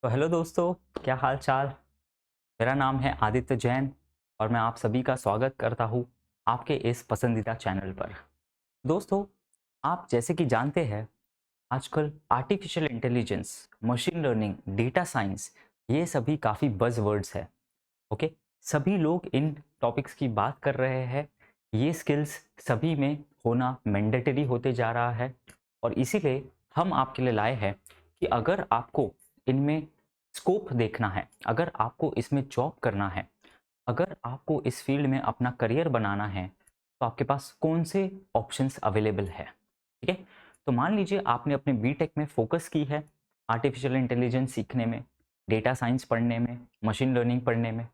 तो हेलो दोस्तों, क्या हाल चाल। मेरा नाम है आदित्य जैन और मैं आप सभी का स्वागत करता हूँ आपके इस पसंदीदा चैनल पर। दोस्तों, आप जैसे कि जानते हैं, आजकल artificial intelligence, machine learning, data science, ये सभी काफ़ी बज़ वर्ड्स है। ओके, सभी लोग इन टॉपिक्स की बात कर रहे हैं। ये स्किल्स सभी में होना मैंडेटरी होते जा रहा है और इसीलिए हम आपके लिए लाए हैं कि अगर आपको इनमें स्कोप देखना है, अगर आपको इसमें जॉब करना है, अगर आपको इस फील्ड में अपना करियर बनाना है, तो आपके पास कौन से ऑप्शंस अवेलेबल है। ठीक है, तो मान लीजिए आपने अपने बीटेक में फोकस की है आर्टिफिशियल इंटेलिजेंस सीखने में, डेटा साइंस पढ़ने में, मशीन लर्निंग पढ़ने में,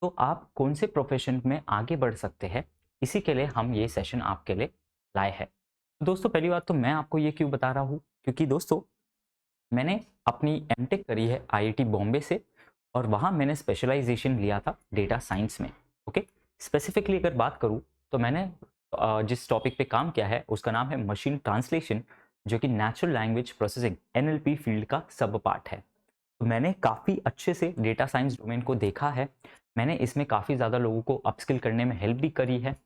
तो आप कौन से प्रोफेशन में आगे बढ़ सकते हैं, इसी के लिए हम ये सेशन आपके लिए लाए हैं। दोस्तों, पहली बात तो मैं आपको ये क्यों बता रहा हूँ, क्योंकि दोस्तों मैंने अपनी एमटेक करी है आईआईटी बॉम्बे से और वहाँ मैंने स्पेशलाइजेशन लिया था डेटा साइंस में। ओके, स्पेसिफिकली अगर बात करूँ तो मैंने जिस टॉपिक पे काम किया है उसका नाम है मशीन ट्रांसलेशन, जो कि natural language processing NLP field का सब पार्ट है। तो मैंने काफ़ी अच्छे से डेटा साइंस डोमेन को देखा है। मैंने इसमें काफ़ी ज़्यादा लोगों को अपस्किल करने में हेल्प भी करी है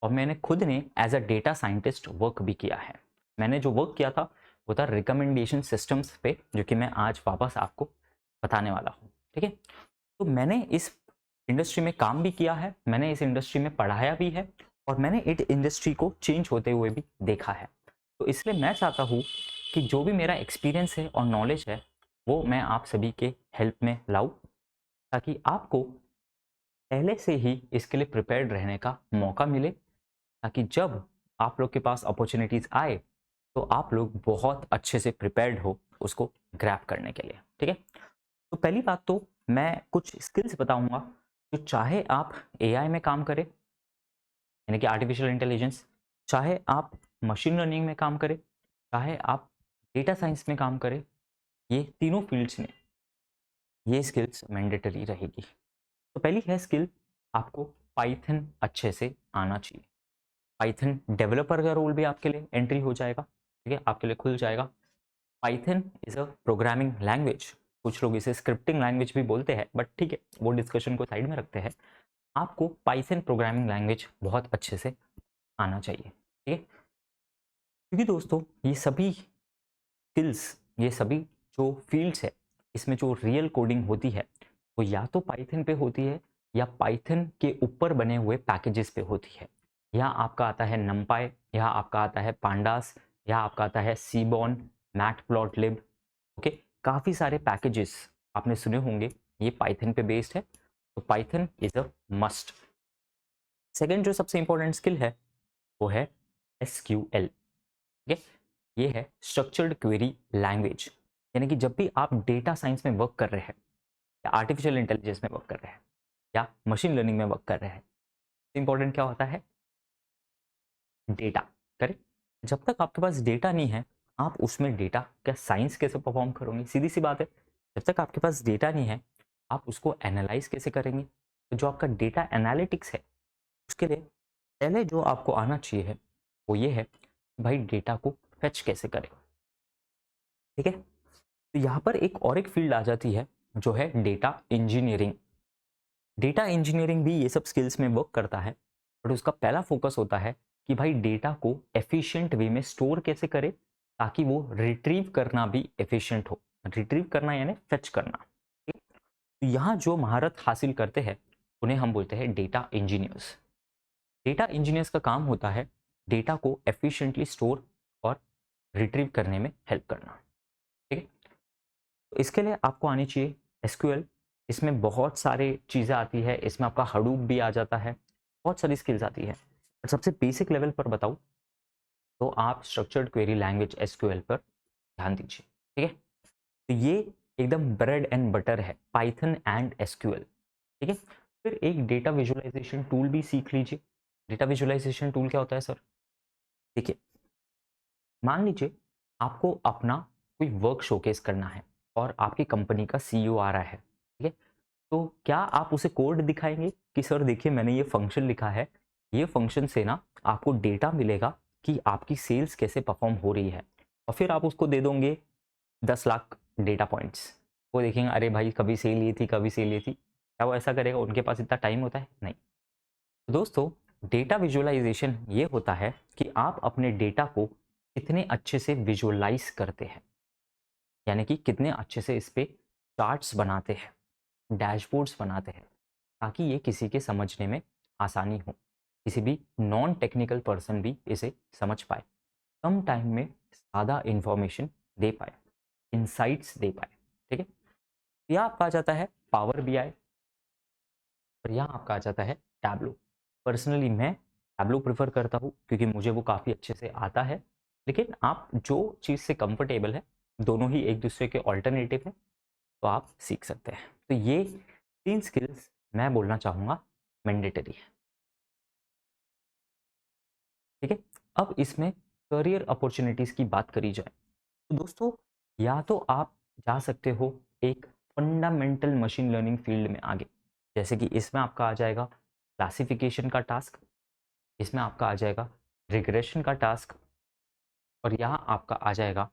और मैंने खुद ने as a data scientist work भी किया है। मैंने जो वर्क किया था वो था रिकमेंडेशन सिस्टम्स पे, जो कि मैं आज वापस आपको बताने वाला हूँ। ठीक है, तो मैंने इस इंडस्ट्री में काम भी किया है, मैंने इस इंडस्ट्री में पढ़ाया भी है और मैंने इस इंडस्ट्री को चेंज होते हुए भी देखा है। तो इसलिए मैं चाहता हूँ कि जो भी मेरा एक्सपीरियंस है और नॉलेज है वो मैं आप सभी के हेल्प में लाऊं, ताकि आपको पहले से ही इसके लिए प्रिपेयर्ड रहने का मौका मिले, ताकि जब आप लोग के पास अपॉर्चुनिटीज़ आए तो आप लोग बहुत अच्छे से प्रिपेयर्ड हो उसको ग्रैब करने के लिए। ठीक है, तो पहली बात तो मैं कुछ स्किल्स बताऊंगा जो चाहे आप एआई में काम करें, यानी कि आर्टिफिशियल इंटेलिजेंस, चाहे आप मशीन लर्निंग में काम करें, चाहे आप डेटा साइंस में काम करें, ये तीनों फील्ड्स में ये स्किल्स मैंडेटरी रहेगी। तो पहली है स्किल, आपको पाइथन अच्छे से आना चाहिए। पाइथन डेवलपर का रोल भी आपके लिए एंट्री हो जाएगा। ठीक है, आपके लिए खुल जाएगा। Python is a programming language, कुछ लोग इसे स्क्रिप्टिंग लैंग्वेज भी बोलते हैं, बट ठीक है, वो डिस्कशन को साइड में रखते हैं। आपको पाइथन प्रोग्रामिंग लैंग्वेज बहुत अच्छे से आना चाहिए। ठीक है, क्योंकि दोस्तों ये सभी स्किल्स, ये सभी जो फील्ड्स है, इसमें जो रियल कोडिंग होती है वो या तो पाइथन पे होती है या पाइथन के ऊपर बने हुए पैकेजेस पे होती है। यहाँ आपका आता है नमपाई, यहाँ आपका आता है पांडास, यहाँ आपका आता है सीबॉन, मैटप्लॉटलिब। ओके, काफ़ी सारे पैकेजेस आपने सुने होंगे, ये पाइथन पे बेस्ड है। तो Python is a must. Second जो सबसे इंपॉर्टेंट स्किल है वो है एसक्यूएल। ठीक है, ये है स्ट्रक्चर्ड क्वेरी लैंग्वेज, यानी कि जब भी आप डेटा साइंस में वर्क कर रहे हैं या आर्टिफिशियल इंटेलिजेंस में वर्क कर रहे हैं या मशीन लर्निंग में वर्क कर रहे हैं, इंपॉर्टेंट क्या होता है? डेटा। करेक्ट, जब तक आपके पास डेटा नहीं है आप उसमें डेटा क्या साइंस कैसे परफॉर्म करोगे? सीधी सी बात है, जब तक आपके पास डेटा नहीं है आप उसको एनालाइज कैसे करेंगे? तो जो आपका डेटा एनालिटिक्स है उसके लिए पहले जो आपको आना चाहिए है वो ये है कि भाई डेटा को फेच कैसे करें। ठीक है, तो यहाँ पर एक और एक फील्ड आ जाती है जो है डेटा इंजीनियरिंग। डेटा इंजीनियरिंग भी ये सब स्किल्स में वर्क करता है, बट उसका पहला फोकस होता है कि भाई डेटा को एफिशिएंट वे में स्टोर कैसे करे ताकि वो रिट्रीव करना भी एफिशिएंट हो। रिट्रीव करना यानी फेच करना। ठीक? तो यहाँ जो महारत हासिल करते हैं उन्हें हम बोलते हैं डेटा इंजीनियर्स। डेटा इंजीनियर्स का काम होता है डेटा को एफिशिएंटली स्टोर और रिट्रीव करने में हेल्प करना। ठीक है, तो इसके लिए आपको आनी चाहिए एसक्यूएल। इसमें बहुत सारी चीज़ें आती है, इसमें आपका हडूप भी आ जाता है, बहुत सारी स्किल्स आती है। बट सबसे बेसिक लेवल पर बताऊँ तो आप स्ट्रक्चर्ड क्वेरी लैंग्वेज एसक्यूएल पर ध्यान दीजिए। ठीक है, तो ये एकदम ब्रेड एंड बटर है, पाइथन एंड एसक्यूएल। ठीक है, फिर एक डेटा विजुअलाइजेशन टूल भी सीख लीजिए। डेटा विजुअलाइजेशन टूल क्या होता है सर? देखिए, मान लीजिए आपको अपना कोई वर्क शोकेस करना है और आपकी कंपनी का सीईओ आ रहा है। ठीक है, तो क्या आप उसे कोड दिखाएंगे कि सर देखिए मैंने ये फंक्शन लिखा है, ये फंक्शन से ना आपको डेटा मिलेगा कि आपकी सेल्स कैसे परफॉर्म हो रही है, और फिर आप उसको दे दोगे 10 लाख डेटा पॉइंट्स। वो देखेंगे अरे भाई कभी सेल ये थी, कभी सेल ये थी। क्या वो ऐसा करेगा? उनके पास इतना टाइम होता है? नहीं। तो दोस्तों, डेटा विजुअलाइजेशन ये होता है कि आप अपने डेटा को कितने अच्छे से विजुअलाइज करते हैं, यानी कि कितने अच्छे से इस पे चार्ट्स बनाते हैं, डैशबोर्ड्स बनाते हैं, ताकि ये किसी के समझने में आसानी हो, किसी भी नॉन टेक्निकल पर्सन भी इसे समझ पाए, कम टाइम में ज़्यादा इंफॉर्मेशन दे पाए, इंसाइट्स दे पाए। ठीक है, यह आपका आ जाता है पावर बीआई और यहाँ आपका आ जाता है टैबलो। पर्सनली मैं टैबलो प्रेफर करता हूँ क्योंकि मुझे वो काफ़ी अच्छे से आता है, लेकिन आप जो चीज़ से कंफर्टेबल है, दोनों ही एक दूसरे के ऑल्टरनेटिव है, तो आप सीख सकते हैं। तो ये 3 स्किल्स मैं बोलना चाहूँगा मैंडेटरी है। ठीक है, अब इसमें करियर अपॉर्चुनिटीज़ की बात करी जाए तो दोस्तों, या तो आप जा सकते हो एक फंडामेंटल मशीन लर्निंग फील्ड में आगे, जैसे कि इसमें आपका आ जाएगा क्लासिफिकेशन का टास्क, इसमें आपका आ जाएगा रिग्रेशन का टास्क, और यहाँ आपका आ जाएगा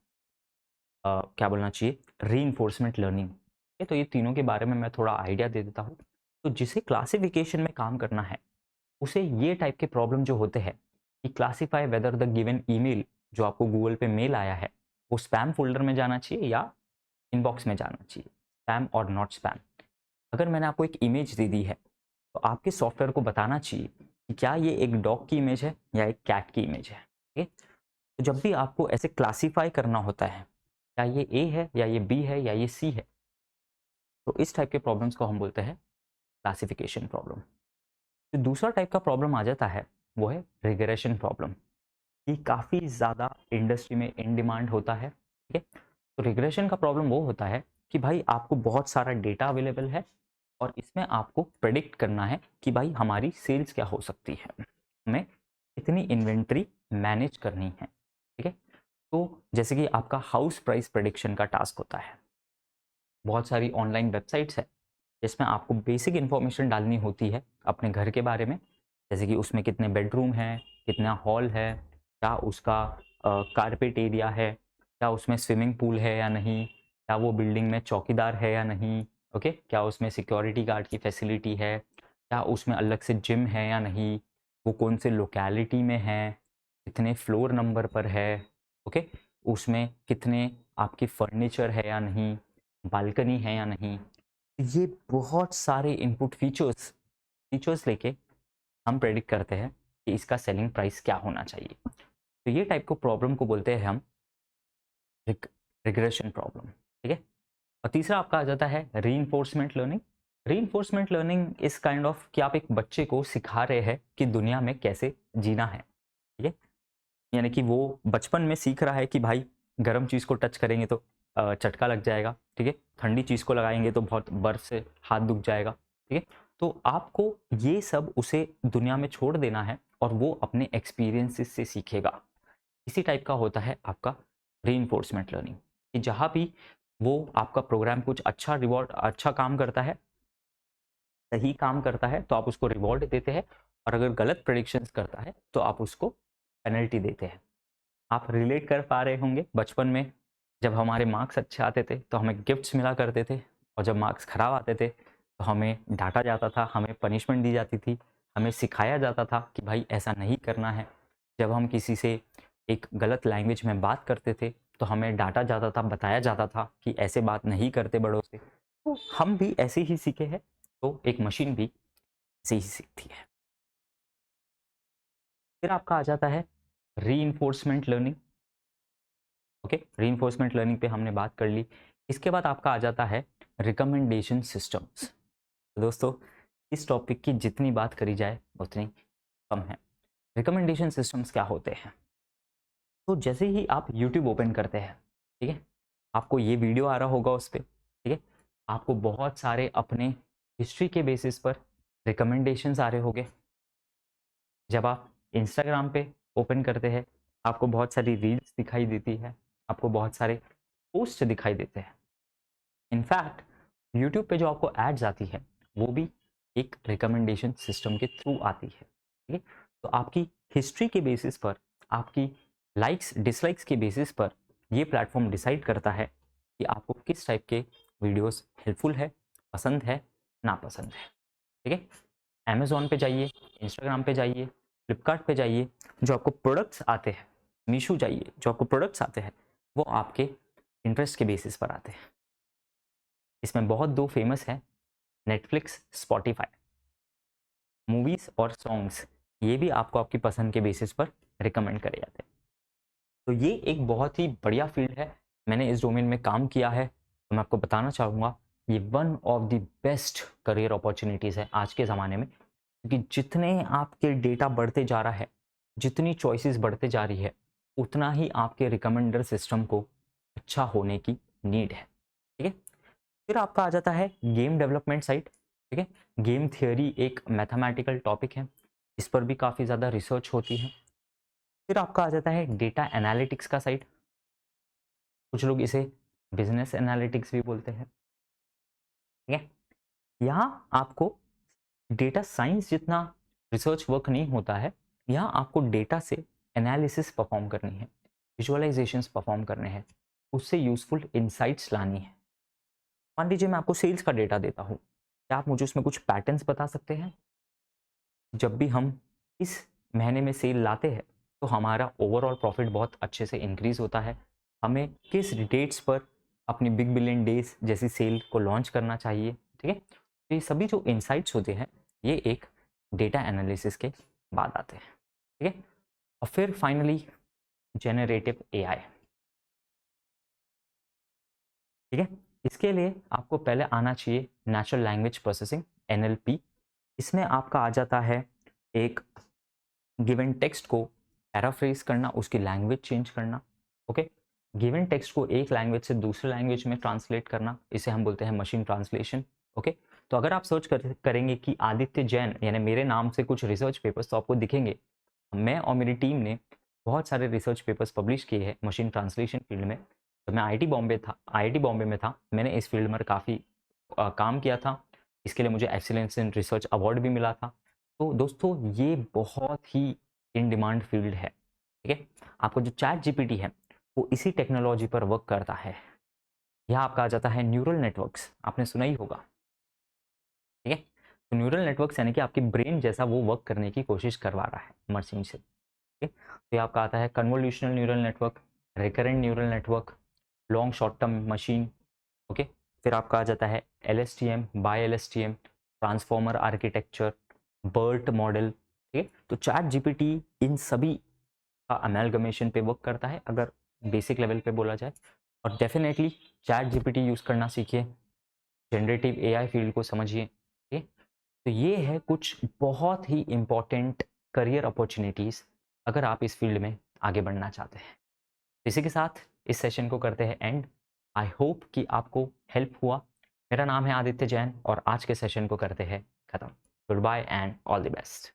क्या बोलना चाहिए, रीइंफोर्समेंट लर्निंग। तो ये तीनों के बारे में मैं थोड़ा आइडिया दे देता हूँ। तो जिसे क्लासिफिकेशन में काम करना है, उसे ये टाइप के प्रॉब्लम जो होते हैं कि classify whether the given email जो आपको गूगल पे मेल आया है वो स्पैम फोल्डर में जाना चाहिए या इनबॉक्स में जाना चाहिए, स्पैम और नॉट स्पैम। अगर मैंने आपको एक इमेज दे दी है तो आपके सॉफ्टवेयर को बताना चाहिए कि क्या ये एक डॉग की इमेज है या एक कैट की इमेज है। ठीक है, तो जब भी आपको ऐसे क्लासीफाई करना होता है, क्या ये ए है या ये बी है या ये सी है, तो इस टाइप के प्रॉब्लम्स को हम बोलते हैं क्लासिफिकेशन प्रॉब्लम। जो दूसरा टाइप का प्रॉब्लम आ जाता है वो है रिग्रेशन प्रॉब्लम। ये काफ़ी ज़्यादा इंडस्ट्री में इन डिमांड होता है। ठीक है, तो रिग्रेशन का प्रॉब्लम वो होता है कि भाई आपको बहुत सारा डेटा अवेलेबल है और इसमें आपको प्रेडिक्ट करना है कि भाई हमारी सेल्स क्या हो सकती है, हमें कितनी इन्वेंट्री मैनेज करनी है। ठीक है, तो जैसे कि आपका हाउस प्राइस प्रेडिक्शन का टास्क होता है, बहुत सारी ऑनलाइन वेबसाइट्स है जिसमें आपको बेसिक इन्फॉर्मेशन डालनी होती है अपने घर के बारे में, जैसे कि उसमें कितने बेडरूम हैं, कितना हॉल है, क्या उसका कारपेट एरिया है, क्या उसमें स्विमिंग पूल है या नहीं, क्या वो बिल्डिंग में चौकीदार है या नहीं, ओके, क्या उसमें सिक्योरिटी गार्ड की फैसिलिटी है, क्या उसमें अलग से जिम है या नहीं, वो कौन से लोकेलिटी में है, कितने फ्लोर नंबर पर है, ओके, उसमें कितने आपकी फर्नीचर है या नहीं, बालकनी है या नहीं। ये बहुत सारे इनपुट फीचर्स फीचर्स लेके हम प्रेडिक्ट करते हैं कि इसका सेलिंग प्राइस क्या होना चाहिए। तो ये टाइप को प्रॉब्लम को बोलते हैं हम रिग्रेशन प्रॉब्लम। ठीक है, और तीसरा आपका आ जाता है रीइंफोर्समेंट लर्निंग। रीइंफोर्समेंट लर्निंग इस काइंड ऑफ कि आप एक बच्चे को सिखा रहे हैं कि दुनिया में कैसे जीना है। ठीक है, यानी कि वो बचपन में सीख रहा है कि भाई गर्म चीज़ को टच करेंगे तो चटका लग जाएगा। ठीक है, ठंडी चीज़ को लगाएंगे तो बहुत बर्फ से हाथ दुख जाएगा। ठीक है, तो आपको ये सब उसे दुनिया में छोड़ देना है और वो अपने एक्सपीरियंसेस से सीखेगा। इसी टाइप का होता है आपका रीइंफोर्समेंट लर्निंग, कि जहाँ भी वो आपका प्रोग्राम कुछ अच्छा रिवॉर्ड अच्छा काम करता है, सही काम करता है तो आप उसको रिवॉर्ड देते हैं, और अगर गलत प्रेडिक्शंस करता है तो आप उसको पेनल्टी देते हैं। आप रिलेट कर पा रहे होंगे, बचपन में जब हमारे मार्क्स अच्छे आते थे तो हमें गिफ्ट्स मिला करते थे, और जब मार्क्स खराब आते थे तो हमें डांटा जाता था, हमें पनिशमेंट दी जाती थी, हमें सिखाया जाता था कि भाई ऐसा नहीं करना है। जब हम किसी से एक गलत लैंग्वेज में बात करते थे तो हमें डांटा जाता था, बताया जाता था कि ऐसे बात नहीं करते बड़ों से। तो हम भी ऐसे ही सीखे हैं, तो एक मशीन भी ऐसे ही सीखती है। फिर आपका आ जाता है reinforcement learning. Okay, reinforcement learning पे हमने बात कर ली। इसके बाद आपका आ जाता है रिकमेंडेशन सिस्टम्स। तो दोस्तों, इस टॉपिक की जितनी बात करी जाए उतनी कम है। रिकमेंडेशन सिस्टम्स क्या होते हैं? तो जैसे ही आप यूट्यूब ओपन करते हैं, ठीक है, आपको ये वीडियो आ रहा होगा उस पर, ठीक है, आपको बहुत सारे अपने हिस्ट्री के बेसिस पर रिकमेंडेशंस आ रहे होंगे। जब आप इंस्टाग्राम पे ओपन करते हैं, आपको बहुत सारी रील्स दिखाई देती है, आपको बहुत सारे पोस्ट दिखाई देते हैं। इनफैक्ट यूट्यूब पे जो आपको एड्स आती है वो भी एक रिकमेंडेशन सिस्टम के थ्रू आती है। ठीक है, तो आपकी हिस्ट्री के बेसिस पर, आपकी लाइक्स डिसलाइक्स के बेसिस पर ये प्लेटफॉर्म डिसाइड करता है कि आपको किस टाइप के वीडियोस हेल्पफुल है, पसंद है, नापसंद है, ठीक है। अमेज़न पे जाइए, इंस्टाग्राम पे जाइए, फ्लिपकार्ट पे जाइए, जो आपको प्रोडक्ट्स आते हैं, मीशो जाइए, जो आपको प्रोडक्ट्स आते हैं वो आपके इंटरेस्ट के बेसिस पर आते हैं। इसमें बहुत 2 फेमस हैं, नेटफ्लिक्स, स्पॉटिफ़ाई। मूवीज़ और सॉन्ग्स ये भी आपको आपकी पसंद के बेसिस पर रिकमेंड करे जाते हैं। तो ये एक बहुत ही बढ़िया फील्ड है, मैंने इस डोमेन में काम किया है, तो मैं आपको बताना चाहूँगा ये one of the best career opportunities है आज के ज़माने में, क्योंकि जितने आपके डेटा बढ़ते जा रहा है, जितनी चॉइसेस बढ़ते जा रही है, उतना ही आपके रिकमेंडर सिस्टम को अच्छा होने की नीड है, ठीक है। फिर आपका आ जाता है गेम डेवलपमेंट साइड, ठीक है। गेम थियोरी एक मैथमेटिकल टॉपिक है, इस पर भी काफ़ी ज़्यादा रिसर्च होती है। फिर आपका आ जाता है डेटा एनालिटिक्स का साइड, कुछ लोग इसे बिजनेस एनालिटिक्स भी बोलते हैं, ठीक है। यहाँ आपको डेटा साइंस जितना रिसर्च वर्क नहीं होता है, यहाँ आपको डेटा से एनालिसिस परफॉर्म करनी है, विजुअलाइजेशंस परफॉर्म करने हैं, उससे यूजफुल इंसाइट्स लानी है। मान लीजिए मैं आपको सेल्स का डेटा देता हूँ, क्या आप मुझे उसमें कुछ पैटर्न्स बता सकते हैं? जब भी हम इस महीने में सेल लाते हैं तो हमारा ओवरऑल प्रॉफिट बहुत अच्छे से इंक्रीज होता है, हमें किस डेट्स पर अपनी बिग बिलियन डेज जैसी सेल को लॉन्च करना चाहिए, ठीक है। तो ये सभी जो इंसाइट्स होते हैं ये एक डेटा एनालिसिस के बाद आते हैं, ठीक है। और फिर फाइनली जेनरेटिव एआई, ठीक है। इसके लिए आपको पहले आना चाहिए नेचुरल लैंग्वेज प्रोसेसिंग, एनएलपी। इसमें आपका आ जाता है एक गिवन टेक्स्ट को पैराफ्रेज करना, उसकी लैंग्वेज चेंज करना, ओके। गिवन टेक्स्ट को एक लैंग्वेज से दूसरे लैंग्वेज में ट्रांसलेट करना, इसे हम बोलते हैं मशीन ट्रांसलेशन, ओके। तो अगर आप सर्च करेंगे कि आदित्य जैन यानी मेरे नाम से कुछ रिसर्च पेपर्स, तो आपको दिखेंगे मैं और मेरी टीम ने बहुत सारे रिसर्च पेपर्स पब्लिश किए हैं मशीन ट्रांसलेशन फील्ड में। जब मैं आईआईटी बॉम्बे में था, मैंने इस फील्ड में काफ़ी काम किया था, इसके लिए मुझे एक्सीलेंस इन रिसर्च अवार्ड भी मिला था। तो दोस्तों ये बहुत ही इन डिमांड फील्ड है, ठीक है। आपको जो चैट जीपीटी है वो इसी टेक्नोलॉजी पर वर्क करता है। यह आपका आ जाता है न्यूरल नेटवर्क्स, आपने सुना ही होगा, ठीक है। तो न्यूरल नेटवर्क्स यानी कि आपकी ब्रेन जैसा वो वर्क करने की कोशिश करवा रहा है मशीन से, ठीक है। तो ये आपका आता है convolutional neural network, recurrent neural network, long short term machine, okay. फिर आपका आ जाता है LSTM, bi LSTM, transformer architecture, BERT model, ठीक है। तो चैट जीपीटी इन सभी का अमेलगमेशन पे वर्क करता है अगर बेसिक लेवल पे बोला जाए। और डेफिनेटली चैट जीपीटी यूज़ करना सीखिए, जनरेटिव एआई फील्ड को समझिए, ठीक है। तो ये है कुछ बहुत ही इंपॉर्टेंट करियर अपॉर्चुनिटीज़ अगर आप इस फील्ड में आगे बढ़ना चाहते हैं। इसी के साथ इस सेशन को करते हैं एंड। आई होप कि आपको हेल्प हुआ। मेरा नाम है आदित्य जैन और आज के सेशन को करते हैं खत्म। Goodbye and all the best.